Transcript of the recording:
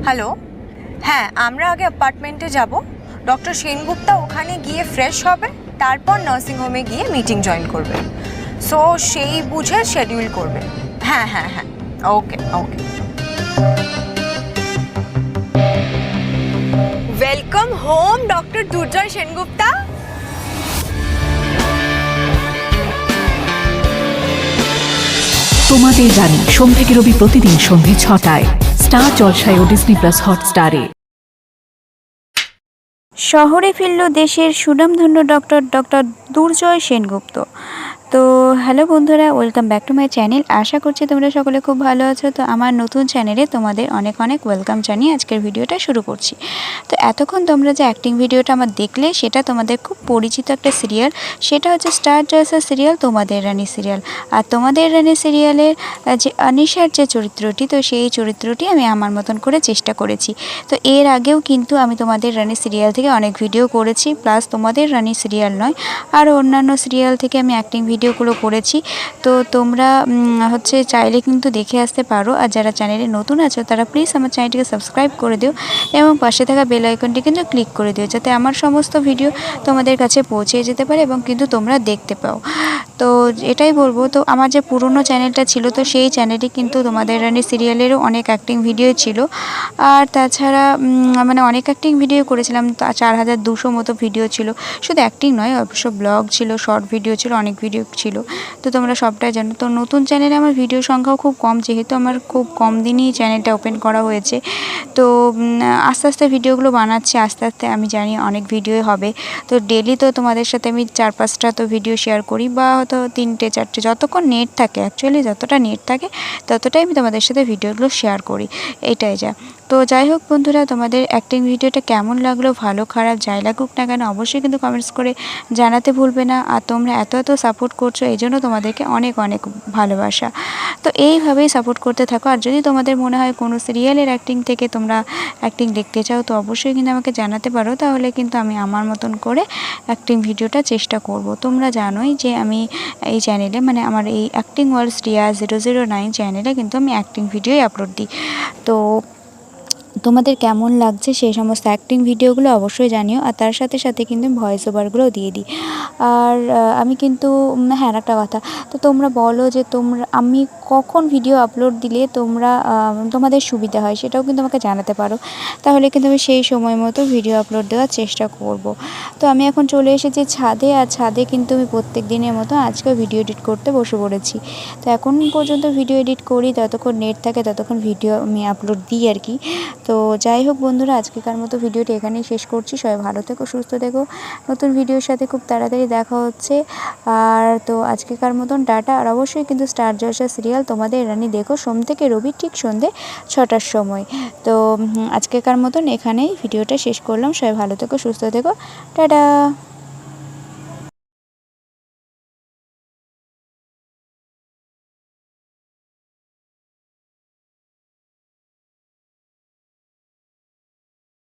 Hello, হ্যাঁ আমরা আগে অ্যাপার্টমেন্টে যাব। ডক্টর সেনগুপ্তা ওখানে গিয়ে ফ্রেশ হবে, তারপর নার্সিংহোমে গিয়ে মিটিং জয়েন করবে। সো সেই বুঝে শিডিউল করবে। হ্যাঁ হ্যাঁ হ্যাঁ, ওকে ওকে। ওয়েলকাম হোম ডক্টর দুর্জয় সেনগুপ্তা। তোমাদের জানি সোম থেকে রবি প্রতিদিন সন্ধ্যে 6টায় স্টার জলসায় ও ডিজনি প্লাস হটস্টারে। শহরে ফিরল দেশের সুনামধন্য ডক্টর দুর্জয় সেনগুপ্ত। তো হ্যালো বন্ধুরা, welcome back to my channel. আশা করছি তোমরা সকলে খুব ভালো আছো। তো আমার নতুন চ্যানেলে তোমাদের অনেক অনেক ওয়েলকাম জানিয়ে আজকের ভিডিওটা শুরু করছি। তো এতক্ষণ তোমরা যে অ্যাক্টিং ভিডিওটা আমার দেখলে, সেটা তোমাদের খুব পরিচিত একটা সিরিয়াল। সেটা হচ্ছে স্টার জলসা সিরিয়াল তোমাদের রানী সিরিয়াল। আর তোমাদের রানী সিরিয়ালের যে অনিশার যে চরিত্রটি, তো সেই চরিত্রটি আমি আমার মতন করে চেষ্টা করেছি। তো এর আগেও কিন্তু আমি তোমাদের রানী সিরিয়াল থেকে অনেক ভিডিও করেছি, প্লাস তোমাদের রানী সিরিয়াল নয় আরও অন্যান্য সিরিয়াল থেকে আমি অ্যাক্টিং ভিডিওগুলো করেছি। তো তোমরা হচ্ছে চাইলে কিন্তু দেখে আসতে পারো। আর যারা চ্যানেলে নতুন আছো তারা প্লিজ আমার চ্যানেলটিকে সাবস্ক্রাইব করে দিও এবং পাশে থাকা বেল আইকনটি কিন্তু ক্লিক করে দিও, যাতে আমার সমস্ত ভিডিও তোমাদের কাছে পৌঁছে যেতে পারে এবং কিন্তু তোমরা দেখতে পাও। তো এটাই বলবো। তো আমার যে পুরনো চ্যানেলটা ছিল, তো সেই চ্যানেলে কিন্তু তোমাদের রানী সিরিয়ালেরও অনেক অ্যাক্টিং ভিডিও ছিল। আর তাছাড়া মানে অনেক অ্যাক্টিং ভিডিও করেছিলাম, 4200 মতো ভিডিও ছিল। শুধু অ্যাক্টিং নয়, অবশ্য ব্লগ ছিল, শর্ট ভিডিও ছিল, অনেক ভিডিও ছিল। তো তোমরা সবটাই জানো। তো নতুন চ্যানেলে আমার ভিডিও সংখ্যাও খুব কম, যেহেতু আমার খুব কম দিনই চ্যানেলটা ওপেন করা হয়েছে। তো আস্তে আস্তে ভিডিওগুলো বানাচ্ছি, আস্তে আস্তে আমি জানি অনেক ভিডিও হবে। তো ডেলি তো তোমাদের সাথে আমি 4-5টা তো ভিডিও শেয়ার করি, বা হয়তো 3-4টে, যতক্ষণ নেট থাকে, অ্যাকচুয়ালি যতটা নেট থাকে ততটাই আমি তোমাদের সাথে ভিডিওগুলো শেয়ার করি। এটাই যা। তো যাই হোক বন্ধুরা, তোমাদের অ্যাক্টিং ভিডিওটা কেমন লাগলো, ভালো খারাপ যাই লাগুক না কেন, অবশ্যই কিন্তু কমেন্টস করে জানাতে ভুলবে না। আর তোমরা এত এত সাপোর্ট করছো, এই জন্য তোমাদেরকে অনেক অনেক ভালোবাসা। তো এইভাবেই সাপোর্ট করতে থাকো। আর যদি তোমাদের মনে হয় কোনো সিরিয়ালের অ্যাক্টিং থেকে তোমরা অ্যাক্টিং দেখতে চাও, তো অবশ্যই কিন্তু আমাকে জানাতে পারো। তাহলে কিন্তু আমি আমার মতন করে অ্যাক্টিং ভিডিওটা চেষ্টা করব। তোমরা জানোই যে আমি এই চ্যানেলে, মানে আমার এই অ্যাক্টিং ওয়ার্ল্ড রিয়া 009 চ্যানেলে কিন্তু আমি অ্যাক্টিং ভিডিওই আপলোড দিই। তো তোমাদের কেমন লাগছে সেই সমস্ত অ্যাক্টিং ভিডিওগুলো অবশ্যই জানিও। আর তার সাথে সাথে কিন্তু ভয়েস ওভারগুলোও দিয়ে দিই। আর আমি কিন্তু হ্যাঁ, একটা কথা, তো তোমরা বলো যে আমি কখন ভিডিও আপলোড দিলে তোমাদের সুবিধা হয়, সেটাও কিন্তু আমাকে জানাতে পারো। তাহলে কিন্তু আমি সেই সময় মতো ভিডিও আপলোড দেওয়ার চেষ্টা করব। তো আমি এখন চলে এসেছি ছাদে। আর ছাদে কিন্তু আমি প্রত্যেক দিনের মতো আজকেও ভিডিও এডিট করতে বসে পড়েছি। তো এখন পর্যন্ত ভিডিও এডিট করি, যতক্ষণ নেট থাকে ততক্ষণ ভিডিও আমি আপলোড দিই আর কি। তো যাই হোক বন্ধুরা, আজকেকার মতো ভিডিওটি এখানেই শেষ করছি। সবাই ভালো থেকো, সুস্থ থেকো। নতুন ভিডিওর সাথে খুব তাড়াতাড়ি দেখা হচ্ছে। আর তো আজকেকার মতন টাটা। আর অবশ্যই কিন্তু স্টার জলসা সিরিয়াল তোমাদের রানী দেখো সোম থেকে রবি ঠিক সন্ধ্যে 6টার সময়। তো আজকেকার মতন এখানেই ভিডিওটা শেষ করলাম। সবাই ভালো থেকো, সুস্থ থেকো, টাটা।